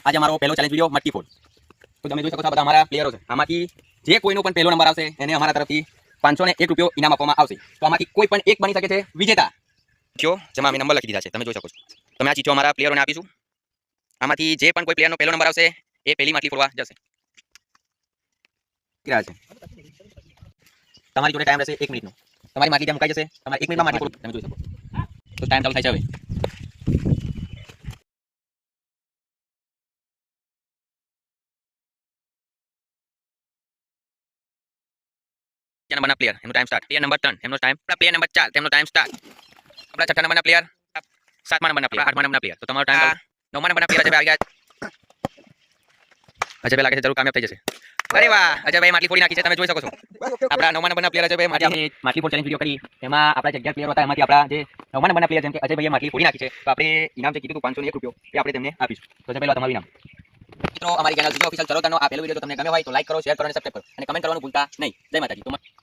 આજે અમારો પહેલો ચેલેન્જ વિડીયો મટકી ફોડ. તો તમે જોઈ શકો છો આ બધા અમારા પ્લેયરો છે. આમાંથી જે કોઈનો પણ પહેલો નંબર આવશે એને અમારા તરફથી 501 રૂપિયો ઇનામ આપવામાં આવશે. તો આમાંથી કોઈ પણ એક બની શકે છે વિજેતા. જેમાં અમે નંબર લખી દીધા છે, તમે જોઈ શકો છો. તમે આ ચીઠીઓ અમારા પ્લેયરોને આપીશું. આમાંથી જે પણ કોઈ પ્લેયરનો પહેલો નંબર આવશે એ પહેલી માટલી ફોડવા જશે. તમારી જોડે ટાઈમ રહેશે 1 મિનિટનો. તમારી માટલી ત્યાં મુકાઈ જશે. તમારે 1 મિનિટમાં માટલી ફોડ તમે જોઈ શકો. તો ટાઈમ ચાલુ થાય છે હવે. નંબરના પ્લેયર એનો ટાઈમ સ્ટાર્ટ. પ્લેયર નંબર 3 એનો ટાઈમ. પ્લેયર નંબર 4 તેમનો ટાઈમ સ્ટાર્ટ. આપણા છઠ્ઠા નંબરના પ્લેયર, સાતમા નંબરના પ્લેયર, આઠમા નંબરના પ્લેયર. તો તમારો ટાઈમ નવમા નંબરના પ્લેયર અજયભાઈ આવી ગયા. અજયભાઈ લાગે છે જરૂર કામયાબ થઈ જશે. અરે વાહ, અજયભાઈ માટલી ફોડી નાખી છે, તમે જોઈ શકો છો. આપણા નવમા નંબરના પ્લેયર અજયભાઈ માટલી ફોડ ચેલેન્જ વિડિયો કરી. એમાં આપણા જે 11 પ્લેયર હતા એમાંથી આપણા જે નવમા નંબરના પ્લેયર જેમ કે અજયભાઈએ માટલી ફોડી નાખી છે, તો આપણે ઇનામ જે કીધું હતું 501 રૂપિયો એ આપણે તેમને આપીશું. તો અજયભાઈ તમારું ઇનામ. મિત્રો અમારી ચેનલ જીજો ઓફિશિયલ ચરોતરનો આ પહેલો વિડિયો જો તમને ગમ્યો હોય તો લાઈક કરો, શેર કરો અને સબસ્ક્રાઇબ કરો અને કમેન્ટ કરવાનું ભૂલતા નહીં. જય માતાજી.